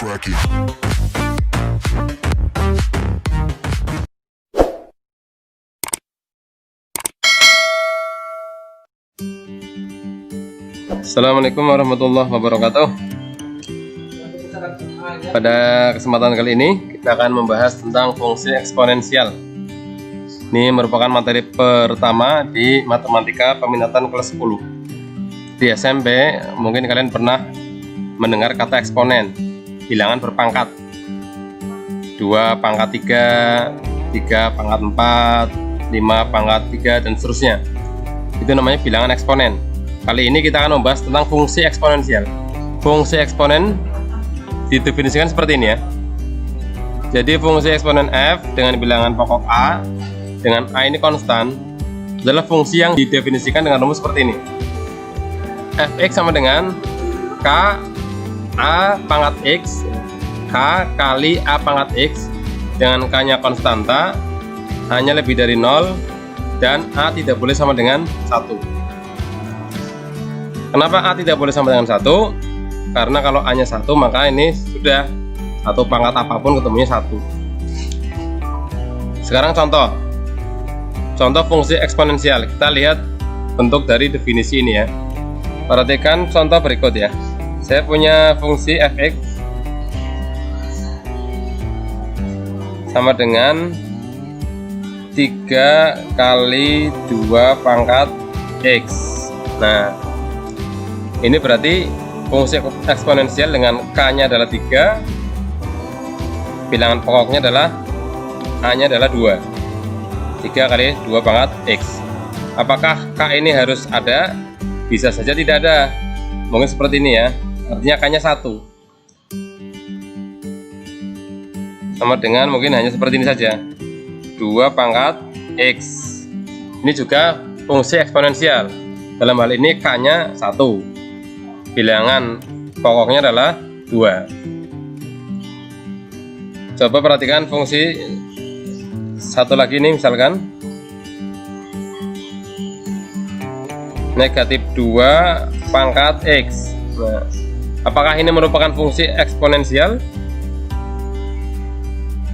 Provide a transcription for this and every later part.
bracket. Assalamualaikum warahmatullahi wabarakatuh. Pada kesempatan kali ini kita akan membahas tentang fungsi eksponensial. Ini merupakan materi pertama di matematika peminatan kelas 10. Di SMP mungkin kalian pernah mendengar kata eksponen, bilangan berpangkat 2 pangkat 3, 3 pangkat 4, 5 pangkat 3, dan seterusnya. Itu namanya bilangan eksponen. Kali ini kita akan membahas tentang fungsi eksponensial. Fungsi eksponen didefinisikan seperti ini ya. Jadi fungsi eksponen f dengan bilangan pokok a dengan a ini konstan adalah fungsi yang didefinisikan dengan rumus seperti ini. Fx sama dengan k a pangkat x k kali a pangkat x dengan k nya konstanta, hanya lebih dari 0, dan a tidak boleh sama dengan 1. Kenapa A tidak boleh sama dengan 1? Karena kalau A nya 1 maka ini sudah satu pangkat apapun ketemunya 1. Sekarang contoh fungsi eksponensial. Kita lihat bentuk dari definisi ini ya. Perhatikan contoh berikut ya. Saya punya fungsi fx sama dengan 3 kali 2 pangkat x. Nah, ini berarti fungsi eksponensial dengan k-nya adalah 3, bilangan pokoknya adalah a-nya adalah 2. 3 kali 2 pangkat x. Apakah k ini harus ada? Bisa saja tidak ada. Mungkin seperti ini ya. Artinya k-nya 1. Sama dengan mungkin hanya seperti ini saja. 2 pangkat x. Ini juga fungsi eksponensial. Dalam hal ini k-nya 1. Bilangan pokoknya adalah 2. Coba perhatikan fungsi satu lagi nih, misalkan negatif 2 pangkat x. Nah, apakah ini merupakan fungsi eksponensial?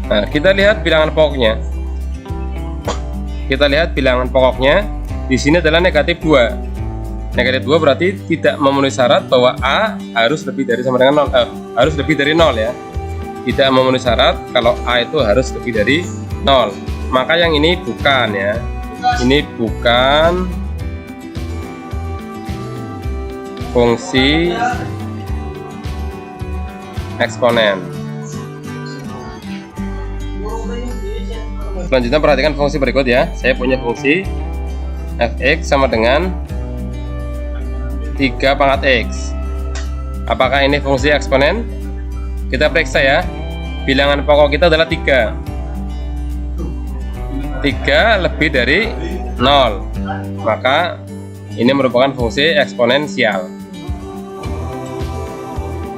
Nah, kita lihat bilangan pokoknya. Kita lihat bilangan pokoknya di sini adalah negatif 2. Negatif 2 berarti tidak memenuhi syarat bahwa A harus lebih dari sama dengan 0, harus lebih dari 0 ya. Tidak memenuhi syarat kalau A itu harus lebih dari 0. Maka yang ini bukan ya. Ini bukan fungsi eksponen. Selanjutnya perhatikan fungsi berikut ya. Saya punya fungsi fx sama dengan 3 pangkat x. Apakah ini fungsi eksponen? Kita periksa ya. Bilangan pokok kita adalah 3. 3 lebih dari 0. Maka ini merupakan fungsi eksponensial.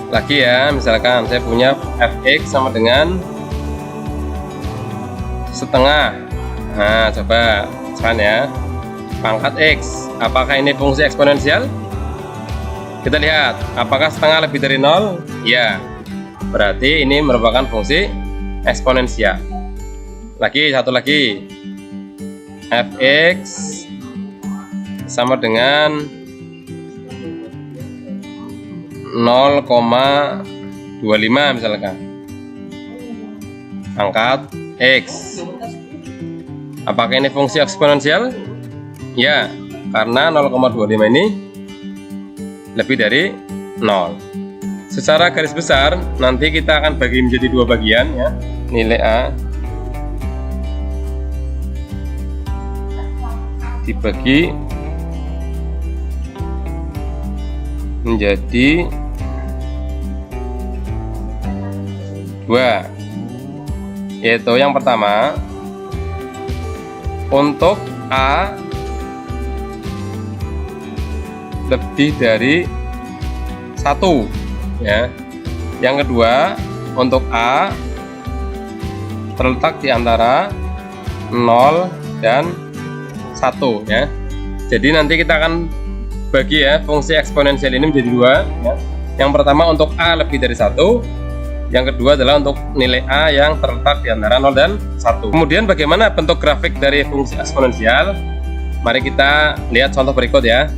Lagi ya, misalkan saya punya fx sama dengan setengah. Nah, coba misalkan ya, pangkat x. Apakah ini fungsi eksponensial? Kita lihat, apakah setengah lebih dari 0? Ya, berarti ini merupakan fungsi eksponensial. Lagi, satu lagi, fx sama dengan 0,25 misalkan, pangkat x. Apakah ini fungsi eksponensial? Ya, karena 0,25 ini lebih dari 0. Secara garis besar nanti kita akan bagi menjadi 2 bagian ya. Nilai A dibagi menjadi 2, yaitu yang pertama untuk A lebih dari 1 ya. Yang kedua untuk A terletak di antara 0 dan 1 ya. Jadi nanti kita akan bagi ya fungsi eksponensial ini menjadi 2 ya. Yang pertama untuk A lebih dari 1, Yang kedua adalah untuk nilai A yang terletak di antara 0 dan 1. Kemudian bagaimana bentuk grafik dari fungsi eksponensial? Mari kita lihat contoh berikut ya.